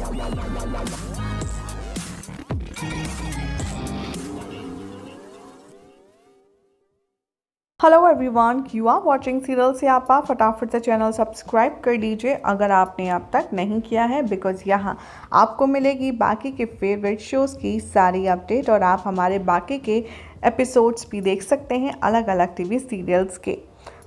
Hello everyone, you are watching serial से आपा। फटाफट से चैनल सब्सक्राइब कर दीजिए अगर आपने अब तक नहीं किया है, बिकॉज यहाँ आपको मिलेगी बाकी के फेवरेट शोज़ की सारी अपडेट और आप हमारे बाकी के एपिसोड्स भी देख सकते हैं अलग अलग टीवी सीरियल्स के।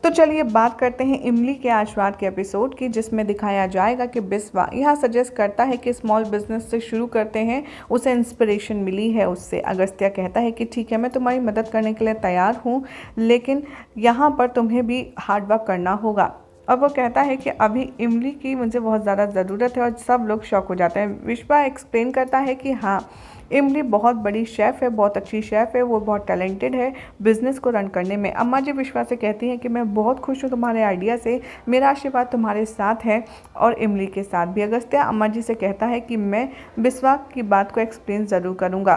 तो चलिए बात करते हैं इमली के आशीर्वाद के एपिसोड की, जिसमें दिखाया जाएगा कि बिस्वा यहाँ सजेस्ट करता है कि स्मॉल बिजनेस से शुरू करते हैं, उसे इंस्पिरेशन मिली है उससे। अगस्त्या कहता है कि ठीक है, मैं तुम्हारी मदद करने के लिए तैयार हूँ, लेकिन यहाँ पर तुम्हें भी हार्ड वर्क करना होगा। अब वो कहता है कि अभी इमली की मुझे बहुत ज़्यादा ज़रूरत है और सब लोग शॉक हो जाते हैं। विश्वा एक्सप्लेन करता है कि हाँ, इमली बहुत बड़ी शेफ़ है, बहुत अच्छी शेफ़ है, वो बहुत टैलेंटेड है बिज़नेस को रन करने में। अम्मा जी विश्वा से कहती हैं कि मैं बहुत खुश हूँ तुम्हारे आइडिया से, मेरा आशीर्वाद तुम्हारे साथ है और इमली के साथ भी। अगस्त्या अम्मा जी से कहता है कि मैं बिस्वा की बात को एक्सप्लेन ज़रूर करूँगा।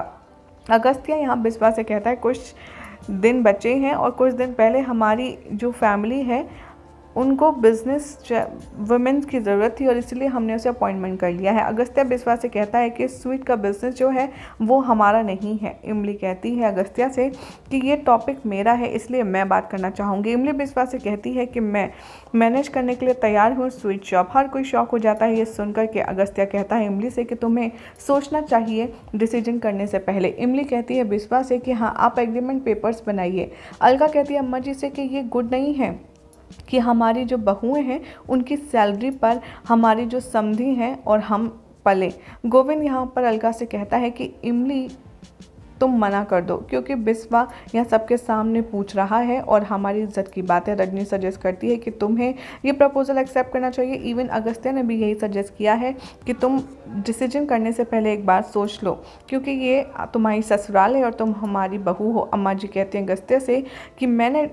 अगस्त्या यहाँ बिस्वा से कहता है कुछ दिन बचे हैं और कुछ दिन पहले हमारी जो फैमिली है उनको बिज़नेस वुमेन्स की ज़रूरत थी और इसलिए हमने उसे अपॉइंटमेंट कर लिया है। अगस्त्या बिस्वा से कहता है कि स्वीट का बिज़नेस जो है वो हमारा नहीं है। इमली कहती है अगस्त्या से कि ये टॉपिक मेरा है, इसलिए मैं बात करना चाहूँगी। इमली बिस्वा से कहती है कि मैं मैनेज करने के लिए तैयार हूँ स्वीट शॉप। हर कोई शौक हो जाता है ये सुनकर के। अगस्त्या कहता है इमली से कि तुम्हें सोचना चाहिए डिसीजन करने से पहले। इमली कहती है बिस्वा से कि हाँ, आप एग्रीमेंट पेपर्स बनाइए। अलका कहती है अम्मा जी से कि ये गुड नहीं है कि हमारी जो बहुएं हैं उनकी सैलरी पर हमारी जो समधी हैं और हम पले। गोविंद यहाँ पर अलका से कहता है कि इमली तुम मना कर दो, क्योंकि बिस्वा यहाँ सबके सामने पूछ रहा है और हमारी इज्जत की बात है। रजनी सजेस्ट करती है कि तुम्हें ये प्रपोजल एक्सेप्ट करना चाहिए। इवन अगस्त्या ने भी यही सजेस्ट किया है कि तुम डिसीजन करने से पहले एक बार सोच लो, क्योंकि ये तुम्हारी ससुराल है और तुम हमारी बहू हो। अम्मा जी कहती हैं अगस्त्या से कि मैंने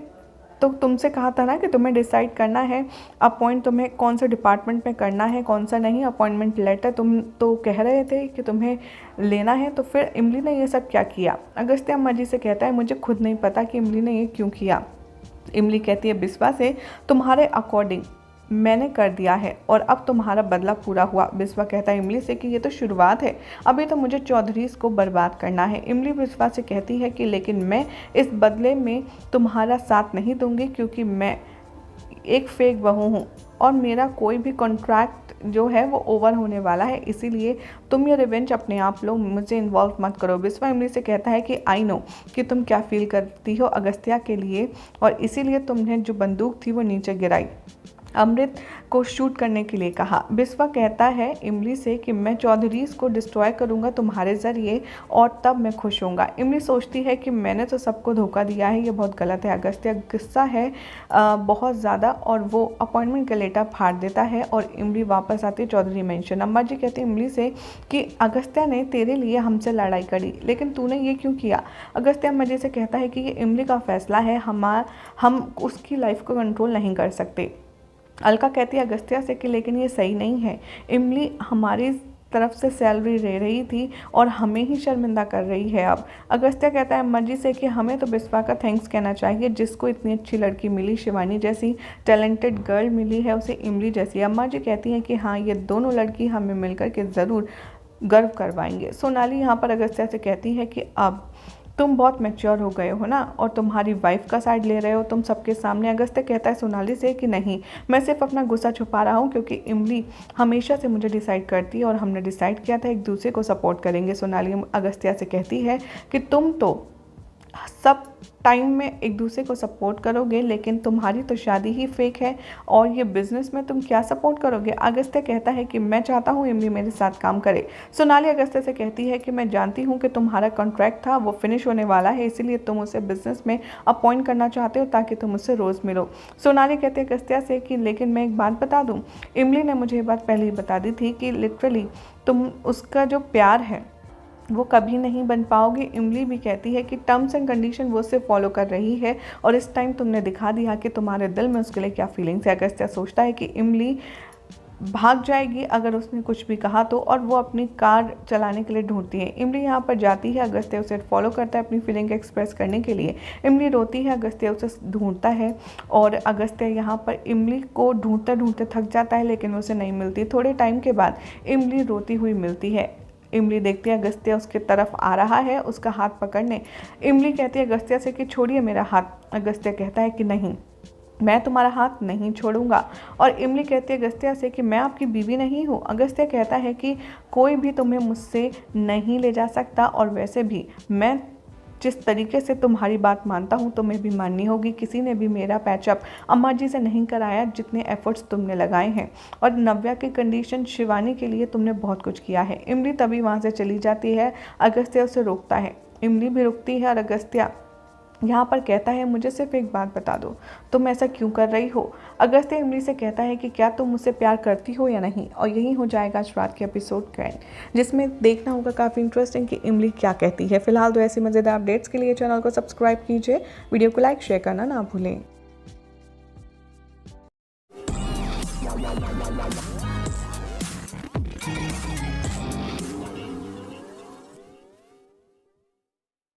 तो तुमसे कहा था ना कि तुम्हें डिसाइड करना है अपॉइंट तुम्हें कौन से डिपार्टमेंट में करना है कौन सा नहीं। अपॉइंटमेंट लेटर तुम तो कह रहे थे कि तुम्हें लेना है, तो फिर इमली ने ये सब क्या किया। अगस्त्या अम्मा जी से कहता है मुझे खुद नहीं पता कि इमली ने ये क्यों किया। इमली कहती है बिस्वा से तुम्हारे अकॉर्डिंग मैंने कर दिया है और अब तुम्हारा बदला पूरा हुआ। बिस्वा कहता है इमली से कि ये तो शुरुआत है, अभी तो मुझे चौधरीज को बर्बाद करना है। इमली बिस्वा से कहती है कि लेकिन मैं इस बदले में तुम्हारा साथ नहीं दूंगी, क्योंकि मैं एक फेक बहू हूँ और मेरा कोई भी कॉन्ट्रैक्ट जो है वो ओवर होने वाला है, इसीलिए तुम ये रिवेंज अपने आप लो, मुझे इन्वॉल्व मत करो। बिस्वा इमली से कहता है कि आई नो कि तुम क्या फील करती हो अगस्त्या के लिए और इसीलिए तुमने जो बंदूक थी वो नीचे गिराई, अमृत को शूट करने के लिए कहा। बिस्वा कहता है इमली से कि मैं चौधरीज को डिस्ट्रॉय करूंगा तुम्हारे ज़रिए और तब मैं खुश होऊंगा। इमली सोचती है कि मैंने तो सबको धोखा दिया है, ये बहुत गलत है। अगस्त्या गुस्सा है बहुत ज़्यादा और वो अपॉइंटमेंट का लेटर फाड़ देता है और इमली वापस आती है चौधरी मेंशन। अम्मा जी कहती है इमली से कि अगस्त्या ने तेरे लिए हमसे लड़ाई करी, लेकिन तूने ये क्यों किया। अगस्त्या अम्मा जी से कहता है कि ये इमली का फैसला है, हम उसकी लाइफ को कंट्रोल नहीं कर सकते। अलका कहती है अगस्त्या से कि लेकिन ये सही नहीं है, इमली हमारी तरफ से सैलरी ले रही थी और हमें ही शर्मिंदा कर रही है अब। अगस्त्या कहता है अम्मा जी से कि हमें तो बिस्वा का थैंक्स कहना चाहिए, जिसको इतनी अच्छी लड़की मिली, शिवानी जैसी टैलेंटेड गर्ल मिली है उसे इमली जैसी। अम्मा जी कहती हैं कि हाँ, ये दोनों लड़की हमें मिलकर के ज़रूर गर्व करवाएंगे। सोनाली यहाँ पर अगस्त्या से कहती है कि अब तुम बहुत मैच्योर हो गए हो ना और तुम्हारी वाइफ का साइड ले रहे हो तुम सबके सामने। अगस्त्या कहता है सोनाली से कि नहीं, मैं सिर्फ अपना गुस्सा छुपा रहा हूँ, क्योंकि इमली हमेशा से मुझे डिसाइड करती है और हमने डिसाइड किया था एक दूसरे को सपोर्ट करेंगे। सोनाली अगस्त्या से कहती है कि तुम तो सब टाइम में एक दूसरे को सपोर्ट करोगे, लेकिन तुम्हारी तो शादी ही फेक है और ये बिज़नेस में तुम क्या सपोर्ट करोगे। अगस्त्या कहता है कि मैं चाहता हूँ इमली मेरे साथ काम करे। सोनाली अगस्त्या से कहती है कि मैं जानती हूँ कि तुम्हारा कॉन्ट्रैक्ट था वो फिनिश होने वाला है, इसीलिए तुम उसे बिज़नेस में अपॉइंट करना चाहते हो ताकि तुम उससे रोज़ मिलो। सोनाली कहती है अगस्त्या से कि लेकिन मैं एक बात बता दूँ, इमली ने मुझे ये बात पहले ही बता दी थी कि लिटरली तुम उसका जो प्यार है वो कभी नहीं बन पाओगे। इमली भी कहती है कि टर्म्स एंड कंडीशन वो से फॉलो कर रही है और इस टाइम तुमने दिखा दिया कि तुम्हारे दिल में उसके लिए क्या फीलिंग्स है। अगस्त्या सोचता है कि इमली भाग जाएगी अगर उसने कुछ भी कहा तो, और वो अपनी कार चलाने के लिए ढूंढती है। इमली यहाँ पर जाती है, अगस्त्य उसे फॉलो करता है अपनी फीलिंग एक्सप्रेस करने के लिए। इमली रोती है, अगस्त्य उसे ढूंढता है और अगस्त्य यहाँ पर इमली को ढूंढते ढूंढते थक जाता है, लेकिन उसे नहीं मिलती। थोड़े टाइम के बाद इमली रोती हुई मिलती है। इमली देखती है अगस्त्य उसके तरफ आ रहा है उसका हाथ पकड़ने। इमली कहती है अगस्त्य से कि छोड़िए मेरा हाथ। अगस्त्य कहता है कि नहीं, मैं तुम्हारा हाथ नहीं छोड़ूंगा। और इमली कहती है अगस्त्य से कि मैं आपकी बीवी नहीं हूँ। अगस्त्य कहता है कि कोई भी तुम्हें मुझसे नहीं ले जा सकता, और वैसे भी मैं जिस तरीके से तुम्हारी बात मानता हूँ तुम्हें भी माननी होगी। किसी ने भी मेरा पैचअप अम्मा जी से नहीं कराया जितने एफर्ट्स तुमने लगाए हैं, और नव्या की कंडीशन शिवानी के लिए तुमने बहुत कुछ किया है। इमली तभी वहाँ से चली जाती है, अगस्त्य उसे रोकता है। इमली भी रुकती है और अगस्त्य यहाँ पर कहता है मुझे सिर्फ एक बात बता दो, तुम ऐसा क्यों कर रही हो। अगस्त्य इमली से कहता है कि क्या तुम मुझसे प्यार करती हो या नहीं। और यही हो जाएगा आज रात के एपिसोड का एंड, जिसमें देखना होगा काफ़ी इंटरेस्टिंग कि इमली क्या कहती है। फिलहाल तो ऐसी मज़ेदार अपडेट्स के लिए चैनल को सब्सक्राइब कीजिए, वीडियो को लाइक शेयर करना ना भूलें।